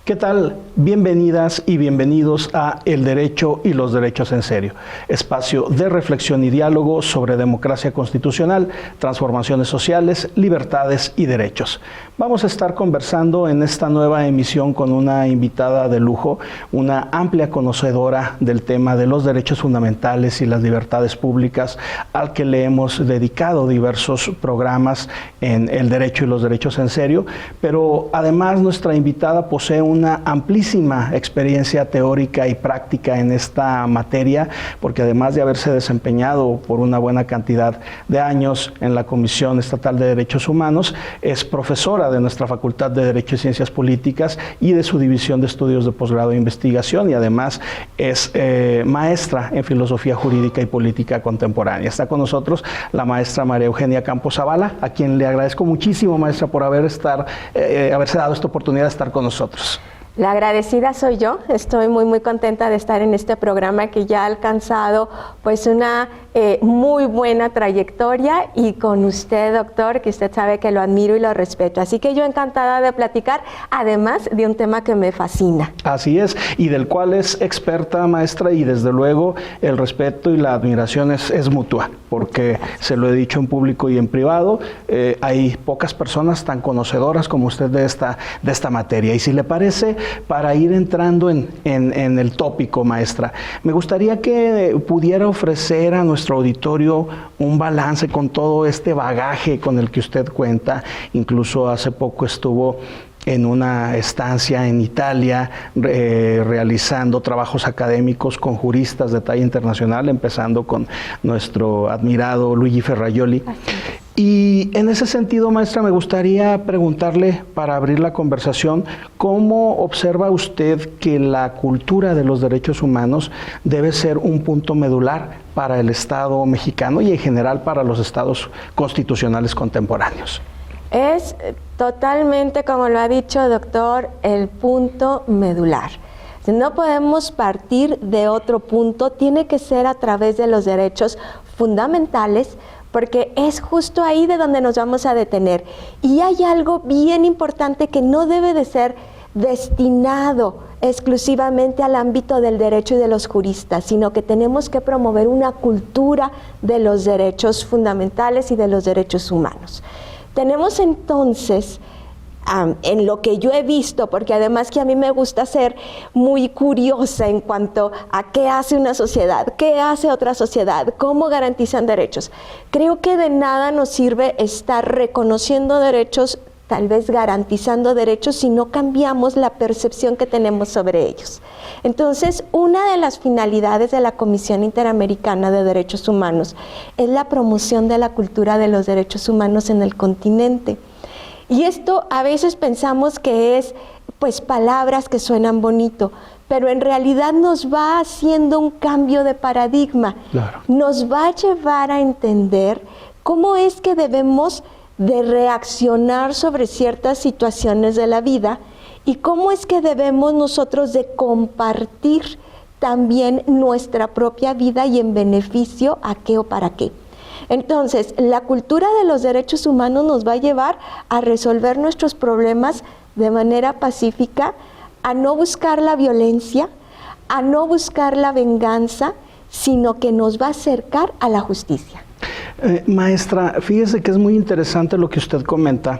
¿Qué tal? Bienvenidas y bienvenidos a El Derecho y los Derechos en Serio, espacio de reflexión y diálogo sobre democracia constitucional, transformaciones sociales, libertades y derechos. Vamos a estar conversando en esta nueva emisión con una invitada de lujo, una amplia conocedora del tema de los derechos fundamentales y las libertades públicas, al que le hemos dedicado diversos programas en El Derecho y los Derechos en Serio, pero además nuestra invitada posee una amplísima experiencia teórica y práctica en esta materia, porque además de haberse desempeñado por una buena cantidad de años en la Comisión Estatal de Derechos Humanos, es profesora de nuestra Facultad de Derecho y Ciencias Políticas y de su División de Estudios de Posgrado e Investigación, y además es maestra en Filosofía Jurídica y Política Contemporánea. Está con nosotros la maestra María Eugenia Campos Zavala, a quien le agradezco muchísimo, maestra, por haberse dado esta oportunidad de estar con nosotros. La agradecida soy yo. Estoy muy contenta de estar en este programa que ya ha alcanzado pues una muy buena trayectoria, y con usted, doctor, que usted sabe que lo admiro y lo respeto. Así que yo encantada de platicar, además de un tema que me fascina. Así es, y del cual es experta, maestra, y desde luego el respeto y la admiración es mutua, porque se lo he dicho en público y en privado, hay pocas personas tan conocedoras como usted de esta materia. Y si le parece, para ir entrando en el tópico, maestra, me gustaría que pudiera ofrecer a nuestro auditorio un balance con todo este bagaje con el que usted cuenta. Incluso hace poco estuvo en una estancia en Italia realizando trabajos académicos con juristas de talla internacional, empezando con nuestro admirado Luigi Ferrajoli. Y en ese sentido, maestra, me gustaría preguntarle, para abrir la conversación, ¿cómo observa usted que la cultura de los derechos humanos debe ser un punto medular para el Estado mexicano y en general para los estados constitucionales contemporáneos? Es totalmente, como lo ha dicho, doctor, el punto medular. No podemos partir de otro punto, tiene que ser a través de los derechos fundamentales, porque es justo ahí de donde nos vamos a detener. Y hay algo bien importante que no debe de ser destinado exclusivamente al ámbito del derecho y de los juristas, sino que tenemos que promover una cultura de los derechos fundamentales y de los derechos humanos. Tenemos entonces, en lo que yo he visto, porque además que a mí me gusta ser muy curiosa en cuanto a qué hace una sociedad, qué hace otra sociedad, cómo garantizan derechos. Creo que de nada nos sirve estar reconociendo derechos, tal vez garantizando derechos, si no cambiamos la percepción que tenemos sobre ellos. Entonces, una de las finalidades de la Comisión Interamericana de Derechos Humanos es la promoción de la cultura de los derechos humanos en el continente. Y esto a veces pensamos que es pues palabras que suenan bonito, pero en realidad nos va haciendo un cambio de paradigma. Claro. Nos va a llevar a entender cómo es que debemos de reaccionar sobre ciertas situaciones de la vida y cómo es que debemos nosotros de compartir también nuestra propia vida y en beneficio a qué o para qué. Entonces, la cultura de los derechos humanos nos va a llevar a resolver nuestros problemas de manera pacífica, a no buscar la violencia, a no buscar la venganza, sino que nos va a acercar a la justicia. Maestra, fíjese que es muy interesante lo que usted comenta,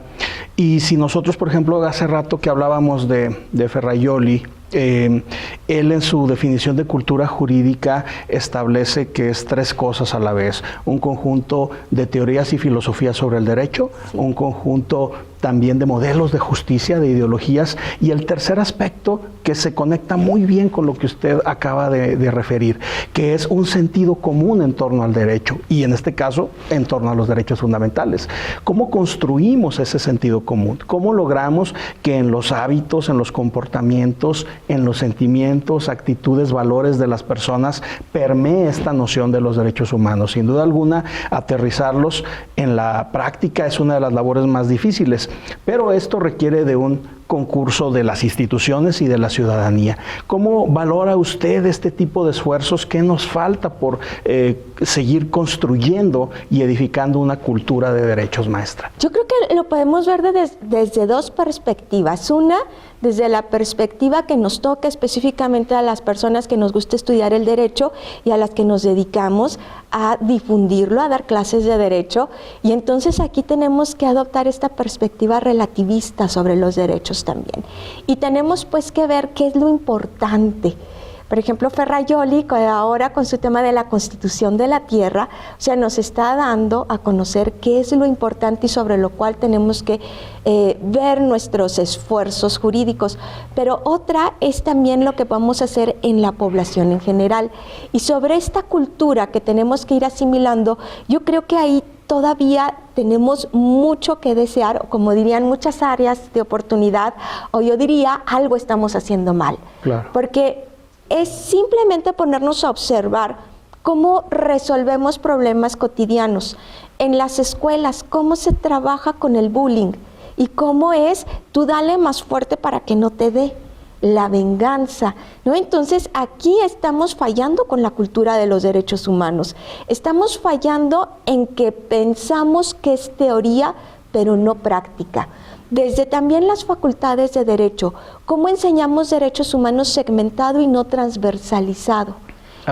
y si nosotros, por ejemplo, hace rato que hablábamos de Ferrajoli, él en su definición de cultura jurídica establece que es tres cosas a la vez: un conjunto de teorías y filosofías sobre el derecho, un conjunto también de modelos de justicia, de ideologías, y el tercer aspecto que se conecta muy bien con lo que usted acaba de referir, que es un sentido común en torno al derecho, y en este caso en torno a los derechos fundamentales. ¿Cómo construimos ese sentido común? ¿Cómo logramos que en los hábitos, en los comportamientos, en los sentimientos, actitudes, valores de las personas permee esta noción de los derechos humanos? Sin duda alguna, aterrizarlos en la práctica es una de las labores más difíciles, pero esto requiere de un concurso de las instituciones y de la ciudadanía. ¿Cómo valora usted este tipo de esfuerzos? ¿Qué nos falta por seguir construyendo y edificando una cultura de derechos, maestra? Yo creo que lo podemos ver desde dos perspectivas. Una, desde la perspectiva que nos toca específicamente a las personas que nos gusta estudiar el derecho y a las que nos dedicamos a difundirlo, a dar clases de derecho. Y entonces aquí tenemos que adoptar esta perspectiva relativista sobre los derechos también. Y tenemos pues que ver qué es lo importante. Por ejemplo, Ferrajoli, ahora con su tema de la Constitución de la Tierra, o sea, nos está dando a conocer qué es lo importante y sobre lo cual tenemos que ver nuestros esfuerzos jurídicos. Pero otra es también lo que vamos a hacer en la población en general. Y sobre esta cultura que tenemos que ir asimilando, yo creo que ahí todavía tenemos mucho que desear, o como dirían, muchas áreas de oportunidad, o yo diría, algo estamos haciendo mal. Claro. Porque es simplemente ponernos a observar cómo resolvemos problemas cotidianos. En las escuelas, cómo se trabaja con el bullying y cómo es, tú dale más fuerte para que no te dé. La venganza, ¿no? Entonces aquí estamos fallando con la cultura de los derechos humanos. Estamos fallando en que pensamos que es teoría, pero no práctica. Desde también las facultades de derecho, ¿cómo enseñamos derechos humanos segmentado y no transversalizado?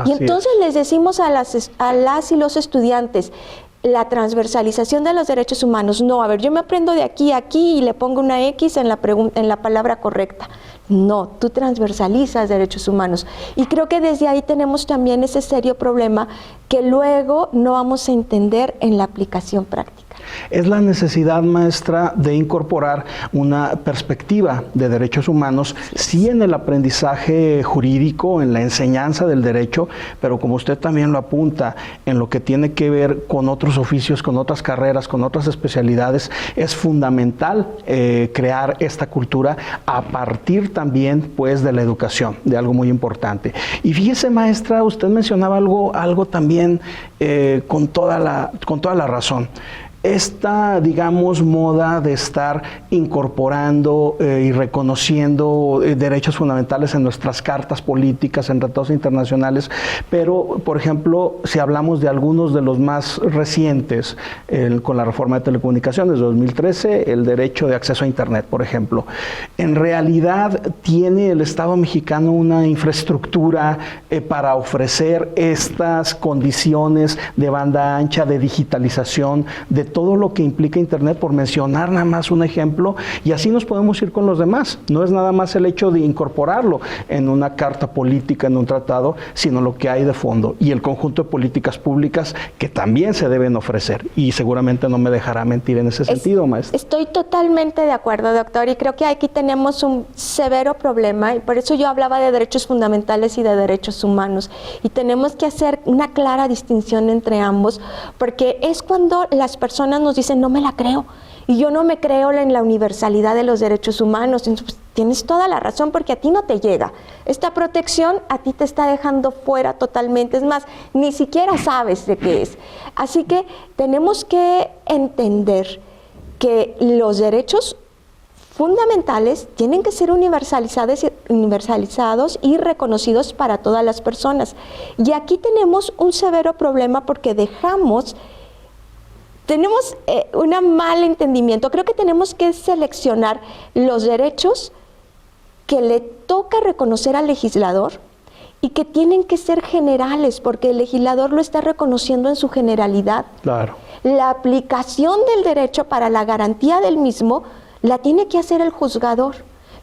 Y entonces les decimos a las y los estudiantes, la transversalización de los derechos humanos, no, a ver, yo me aprendo de aquí a aquí y le pongo una X en la palabra correcta. No, tú transversalizas derechos humanos. Y creo que desde ahí tenemos también ese serio problema que luego no vamos a entender en la aplicación práctica. Es la necesidad, maestra, de incorporar una perspectiva de derechos humanos, sí en el aprendizaje jurídico, en la enseñanza del derecho, pero como usted también lo apunta, en lo que tiene que ver con otros oficios, con otras carreras, con otras especialidades, es fundamental crear esta cultura a partir también, pues, de la educación, de algo muy importante. Y fíjese, maestra, usted mencionaba algo también con toda la razón. Esta, digamos, moda de estar incorporando y reconociendo derechos fundamentales en nuestras cartas políticas, en tratados internacionales, pero, por ejemplo, si hablamos de algunos de los más recientes, con la reforma de telecomunicaciones de 2013, el derecho de acceso a Internet, por ejemplo, en realidad tiene el Estado mexicano una infraestructura para ofrecer estas condiciones de banda ancha, de digitalización, de todo lo que implica Internet, por mencionar nada más un ejemplo, y así nos podemos ir con los demás. No es nada más el hecho de incorporarlo en una carta política, en un tratado, sino lo que hay de fondo y el conjunto de políticas públicas que también se deben ofrecer, y seguramente no me dejará mentir en ese sentido, maestra. Estoy totalmente de acuerdo, doctor, y creo que aquí tenemos un severo problema, y por eso yo hablaba de derechos fundamentales y de derechos humanos, y tenemos que hacer una clara distinción entre ambos, porque es cuando las personas nos dicen, no me la creo, y yo no me creo en la universalidad de los derechos humanos. Entonces, pues, tienes toda la razón, porque a ti no te llega. Esta protección a ti te está dejando fuera totalmente, es más, ni siquiera sabes de qué es. Así que tenemos que entender que los derechos fundamentales tienen que ser universalizados y reconocidos para todas las personas. Y aquí tenemos un severo problema porque tenemos un mal entendimiento. Creo que tenemos que seleccionar los derechos que le toca reconocer al legislador y que tienen que ser generales, porque el legislador lo está reconociendo en su generalidad. Claro. La aplicación del derecho para la garantía del mismo la tiene que hacer el juzgador.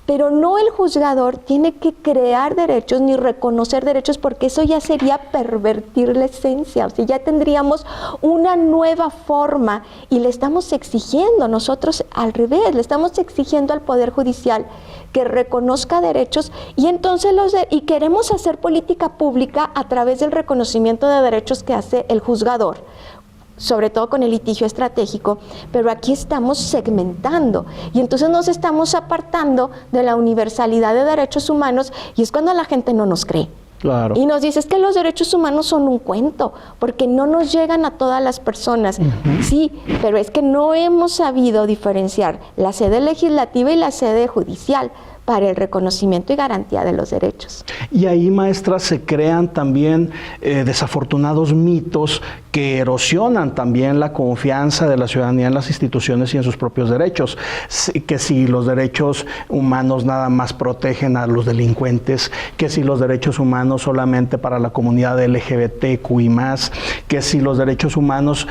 pero no el juzgador tiene que crear derechos ni reconocer derechos, porque eso ya sería pervertir la esencia. O sea, ya tendríamos una nueva forma y le estamos exigiendo nosotros al revés, le estamos exigiendo al Poder Judicial que reconozca derechos, y entonces y queremos hacer política pública a través del reconocimiento de derechos que hace el juzgador, sobre todo con el litigio estratégico, pero aquí estamos segmentando y entonces nos estamos apartando de la universalidad de derechos humanos, y es cuando la gente no nos cree. Claro. Y nos dice, es que los derechos humanos son un cuento, porque no nos llegan a todas las personas. Sí, pero es que no hemos sabido diferenciar la sede legislativa y la sede judicial para el reconocimiento y garantía de los derechos. Y ahí, maestra, se crean también desafortunados mitos que erosionan también la confianza de la ciudadanía en las instituciones y en sus propios derechos. Que si los derechos humanos nada más protegen a los delincuentes, que si los derechos humanos solamente para la comunidad LGBTQI+, que si los derechos humanos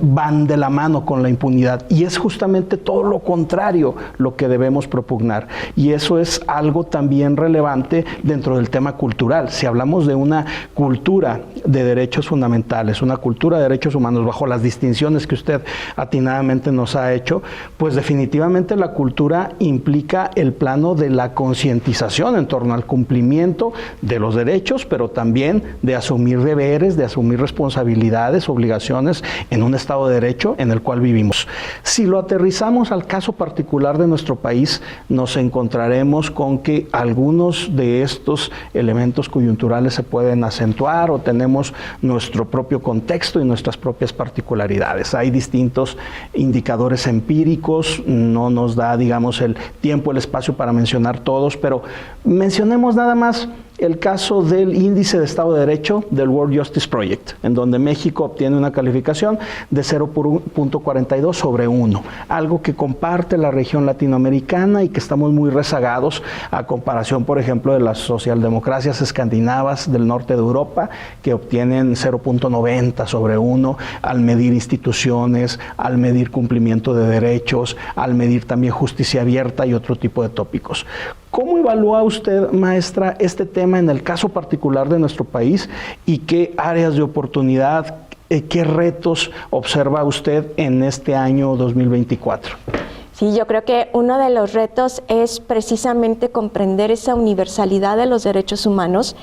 van de la mano con la impunidad. Y es justamente todo lo contrario lo que debemos propugnar. Y eso es algo también relevante dentro del tema cultural. Si hablamos de una cultura de derechos fundamentales, una cultura de derechos humanos bajo las distinciones que usted atinadamente nos ha hecho, pues definitivamente la cultura implica el plano de la concientización en torno al cumplimiento de los derechos, pero también de asumir deberes, de asumir responsabilidades, obligaciones en un Estado de Derecho en el cual vivimos. Si lo aterrizamos al caso particular de nuestro país, nos encontraremos con que algunos de estos elementos coyunturales se pueden acentuar, o tenemos nuestro propio contexto y nuestras propias particularidades. Hay distintos indicadores empíricos, no nos da, digamos, el tiempo, el espacio para mencionar todos, pero mencionemos nada más el caso del índice de Estado de Derecho del World Justice Project, en donde México obtiene una calificación de 0.42 sobre 1, algo que comparte la región latinoamericana y que estamos muy rezagados a comparación, por ejemplo, de las socialdemocracias escandinavas del norte de Europa, que obtienen 0.90 sobre 1 al medir instituciones, al medir cumplimiento de derechos, al medir también justicia abierta y otro tipo de tópicos. ¿Cómo evalúa usted, maestra, este tema en el caso particular de nuestro país, y qué áreas de oportunidad, qué retos observa usted en este año 2024? Sí, yo creo que uno de los retos es precisamente comprender esa universalidad de los derechos humanos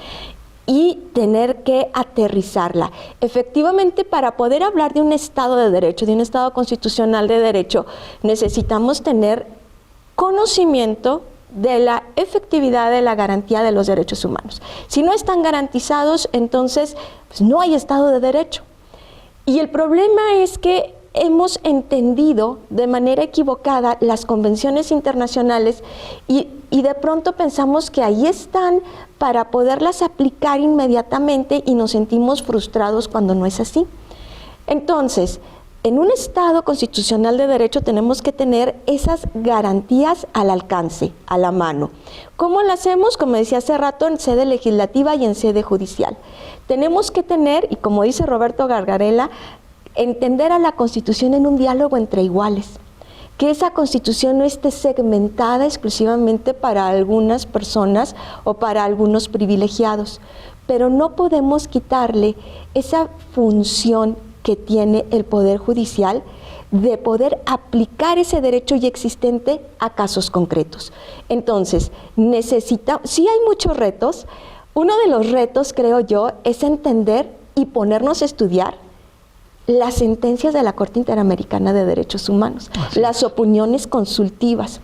y tener que aterrizarla. Efectivamente, para poder hablar de un Estado de Derecho, de un Estado constitucional de derecho, necesitamos tener conocimiento de la efectividad de la garantía de los derechos humanos. Si no están garantizados, entonces pues, no hay Estado de Derecho. Y el problema es que hemos entendido de manera equivocada las convenciones internacionales y de pronto pensamos que ahí están para poderlas aplicar inmediatamente y nos sentimos frustrados cuando no es así. Entonces, en un Estado constitucional de derecho tenemos que tener esas garantías al alcance, a la mano. ¿Cómo lo hacemos? Como decía hace rato, en sede legislativa y en sede judicial. Tenemos que tener, y como dice Roberto Gargarella, entender a la Constitución en un diálogo entre iguales. Que esa Constitución no esté segmentada exclusivamente para algunas personas o para algunos privilegiados, pero no podemos quitarle esa función que tiene el Poder Judicial de poder aplicar ese derecho ya existente a casos concretos. Entonces, sí hay muchos retos. Uno de los retos, creo yo, es entender y ponernos a estudiar las sentencias de la Corte Interamericana de Derechos Humanos, las opiniones consultivas.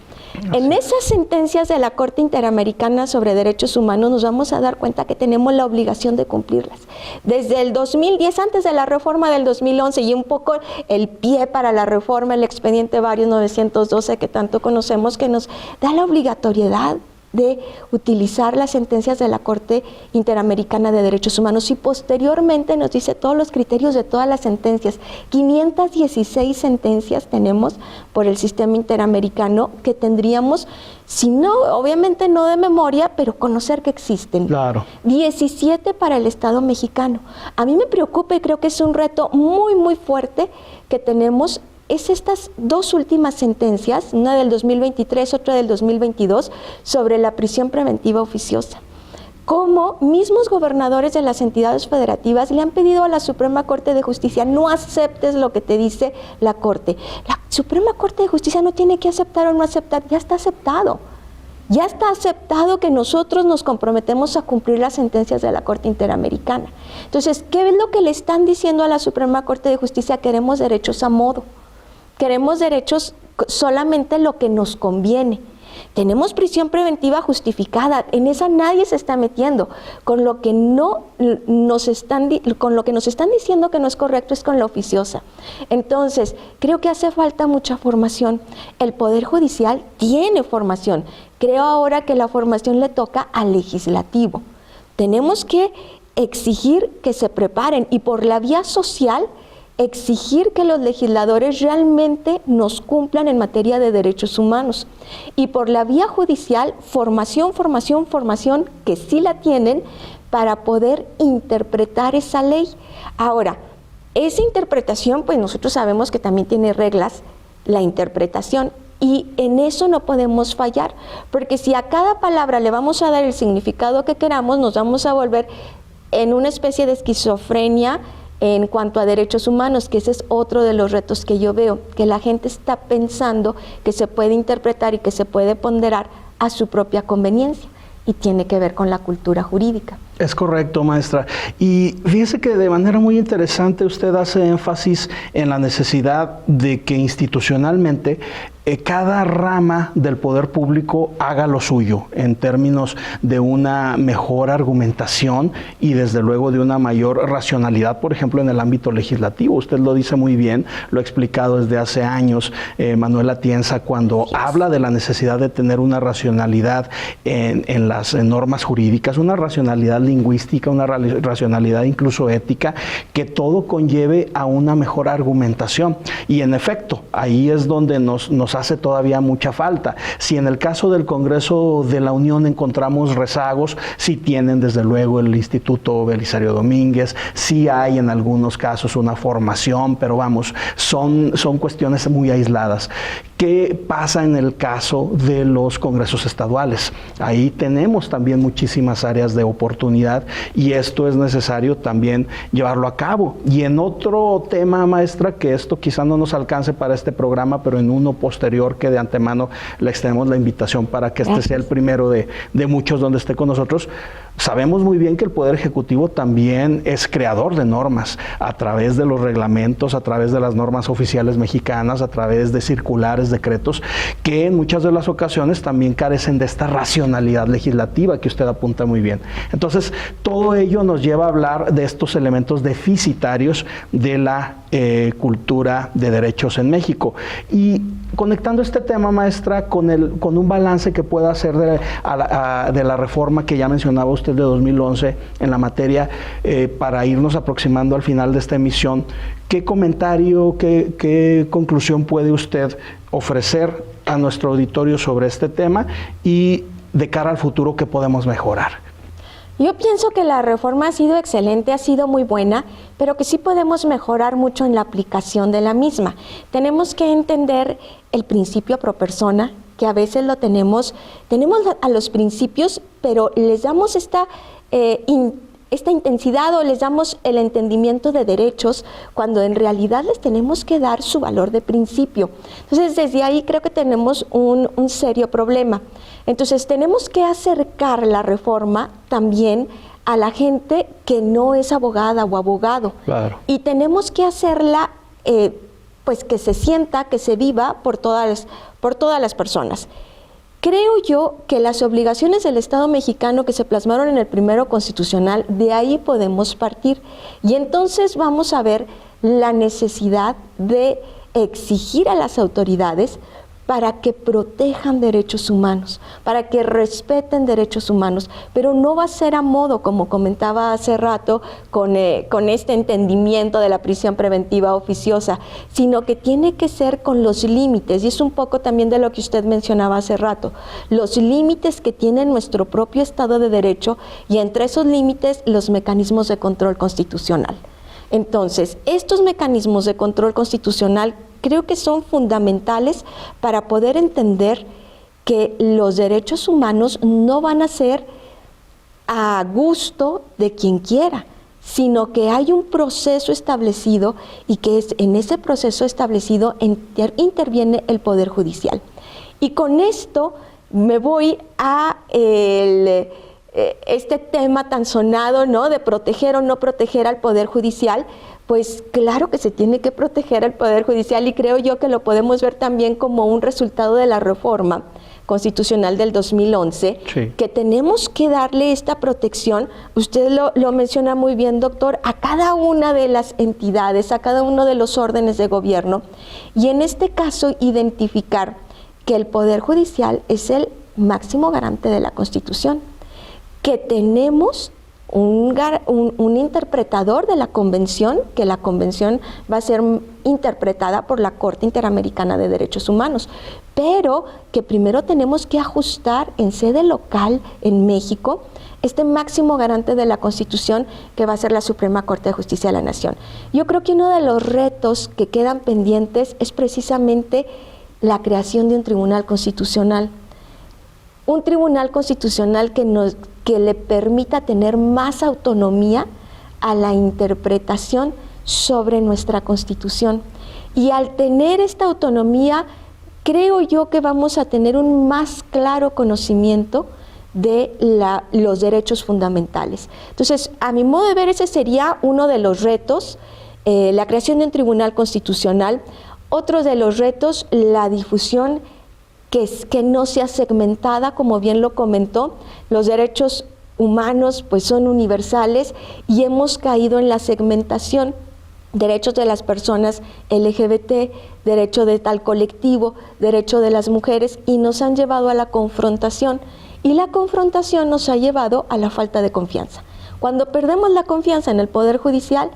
En esas sentencias de la Corte Interamericana sobre Derechos Humanos nos vamos a dar cuenta que tenemos la obligación de cumplirlas. Desde el 2010, antes de la reforma del 2011 y un poco el pie para la reforma, el expediente Varios 912 que tanto conocemos, que nos da la obligatoriedad de utilizar las sentencias de la Corte Interamericana de Derechos Humanos, y posteriormente nos dice todos los criterios de todas las sentencias. 516 sentencias tenemos por el sistema interamericano que tendríamos, si no, obviamente no de memoria, pero conocer que existen. Claro. 17 para el Estado mexicano. A mí me preocupa y creo que es un reto muy, muy fuerte que tenemos es estas dos últimas sentencias, una del 2023, otra del 2022, sobre la prisión preventiva oficiosa. Como mismos gobernadores de las entidades federativas le han pedido a la Suprema Corte de Justicia: no aceptes lo que te dice la Corte. La Suprema Corte de Justicia no tiene que aceptar o no aceptar, ya está aceptado. Ya está aceptado que nosotros nos comprometemos a cumplir las sentencias de la Corte Interamericana. Entonces, ¿qué es lo que le están diciendo a la Suprema Corte de Justicia? Queremos derechos a modo. Queremos derechos solamente lo que nos conviene. Tenemos prisión preventiva justificada, en esa nadie se está metiendo. Con lo que nos están diciendo que no es correcto es con la oficiosa. Entonces, creo que hace falta mucha formación. El Poder Judicial tiene formación. Creo ahora que la formación le toca al legislativo. Tenemos que exigir que se preparen y por la vía social exigir que los legisladores realmente nos cumplan en materia de derechos humanos. Y por la vía judicial, formación, que sí la tienen para poder interpretar esa ley. Ahora, esa interpretación, pues nosotros sabemos que también tiene reglas, la interpretación, y en eso no podemos fallar, porque si a cada palabra le vamos a dar el significado que queramos, nos vamos a volver en una especie de esquizofrenia en cuanto a derechos humanos, que ese es otro de los retos que yo veo, que la gente está pensando que se puede interpretar y que se puede ponderar a su propia conveniencia, y tiene que ver con la cultura jurídica. Es correcto, maestra. Y fíjese que de manera muy interesante usted hace énfasis en la necesidad de que institucionalmente cada rama del poder público haga lo suyo en términos de una mejor argumentación y desde luego de una mayor racionalidad, por ejemplo, en el ámbito legislativo. Usted lo dice muy bien, lo ha explicado desde hace años, Manuel Atienza, cuando habla de la necesidad de tener una racionalidad en las normas jurídicas, una racionalidad lingüística, una racionalidad incluso ética, que todo conlleve a una mejor argumentación. Y en efecto, ahí es donde nos hace todavía mucha falta. Si en el caso del Congreso de la Unión encontramos rezagos, sí tienen desde luego el Instituto Belisario Domínguez, sí hay en algunos casos una formación, pero vamos, son cuestiones muy aisladas. ¿Qué pasa en el caso de los congresos estaduales? Ahí tenemos también muchísimas áreas de oportunidad y esto es necesario también llevarlo a cabo. Y en otro tema, maestra, que esto quizá no nos alcance para este programa, pero en uno posterior que de antemano le extendemos la invitación para que este sea el primero de muchos donde esté con nosotros. Sabemos muy bien que el Poder Ejecutivo también es creador de normas a través de los reglamentos, a través de las normas oficiales mexicanas, a través de circulares, decretos, que en muchas de las ocasiones también carecen de esta racionalidad legislativa que usted apunta muy bien. Entonces, todo ello nos lleva a hablar de estos elementos deficitarios de la cultura de derechos en México. Y conectando este tema, maestra, con un balance que pueda hacer de la reforma que ya mencionaba usted de 2011 en la materia, para irnos aproximando al final de esta emisión, ¿qué comentario, qué conclusión puede usted ofrecer a nuestro auditorio sobre este tema y de cara al futuro qué podemos mejorar? Yo pienso que la reforma ha sido excelente, ha sido muy buena, pero que sí podemos mejorar mucho en la aplicación de la misma. Tenemos que entender el principio pro persona, que a veces lo tenemos a los principios, pero les damos esta intensidad o les damos el entendimiento de derechos cuando en realidad les tenemos que dar su valor de principio. Entonces, desde ahí creo que tenemos un serio problema. Entonces, tenemos que acercar la reforma también a la gente que no es abogada o abogado. Claro. Y tenemos que hacerla, pues que se sienta, que se viva por todas las personas. Creo yo que las obligaciones del Estado mexicano que se plasmaron en el primero constitucional, de ahí podemos partir. Y entonces vamos a ver la necesidad de exigir a las autoridades para que protejan derechos humanos, para que respeten derechos humanos, pero no va a ser a modo, como comentaba hace rato, con este entendimiento de la prisión preventiva oficiosa, sino que tiene que ser con los límites, y es un poco también de lo que usted mencionaba hace rato, los límites que tiene nuestro propio Estado de Derecho, y entre esos límites los mecanismos de control constitucional. Entonces, estos mecanismos de control constitucional creo que son fundamentales para poder entender que los derechos humanos no van a ser a gusto de quien quiera, sino que hay un proceso establecido y que en ese proceso establecido interviene el Poder Judicial. Y con esto me voy a este tema tan sonado, ¿no?, de proteger o no proteger al Poder Judicial. Pues claro que se tiene que proteger al Poder Judicial, y creo yo que lo podemos ver también como un resultado de la reforma constitucional del 2011, sí, que tenemos que darle esta protección, usted lo menciona muy bien, doctor, a cada una de las entidades, a cada uno de los órdenes de gobierno, y en este caso identificar que el Poder Judicial es el máximo garante de la Constitución, que tenemos un interpretador de la Convención, que la Convención va a ser interpretada por la Corte Interamericana de Derechos Humanos, pero que primero tenemos que ajustar en sede local en México este máximo garante de la Constitución, que va a ser la Suprema Corte de Justicia de la Nación. Yo creo que uno de los retos que quedan pendientes es precisamente la creación de un tribunal constitucional. Un tribunal constitucional que le permita tener más autonomía a la interpretación sobre nuestra Constitución. Y al tener esta autonomía, creo yo que vamos a tener un más claro conocimiento de los derechos fundamentales. Entonces, a mi modo de ver, ese sería uno de los retos, la creación de un tribunal constitucional. Otro de los retos, la difusión que no sea segmentada, como bien lo comentó. Los derechos humanos pues son universales y hemos caído en la segmentación. Derechos de las personas LGBT, derecho de tal colectivo, derecho de las mujeres, y nos han llevado a la confrontación. Y la confrontación nos ha llevado a la falta de confianza. Cuando perdemos la confianza en el Poder Judicial,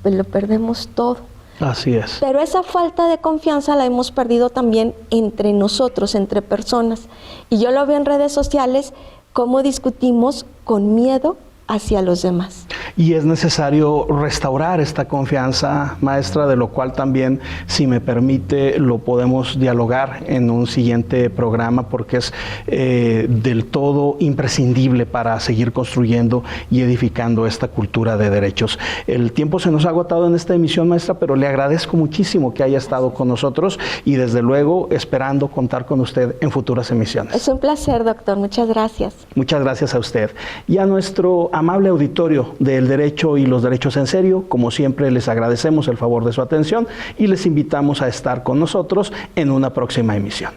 pues lo perdemos todo. Así es. Pero esa falta de confianza la hemos perdido también entre nosotros, entre personas. Y yo lo veo en redes sociales, cómo discutimos con miedo hacia los demás. Y es necesario restaurar esta confianza, maestra, de lo cual también, si me permite, lo podemos dialogar en un siguiente programa, porque es del todo imprescindible para seguir construyendo y edificando esta cultura de derechos. El tiempo se nos ha agotado en esta emisión, maestra, pero le agradezco muchísimo que haya estado con nosotros y desde luego esperando contar con usted en futuras emisiones. Es un placer, doctor. Muchas gracias. Muchas gracias a usted. Y a nuestro amable auditorio del Derecho y los Derechos en Serio, como siempre les agradecemos el favor de su atención y les invitamos a estar con nosotros en una próxima emisión.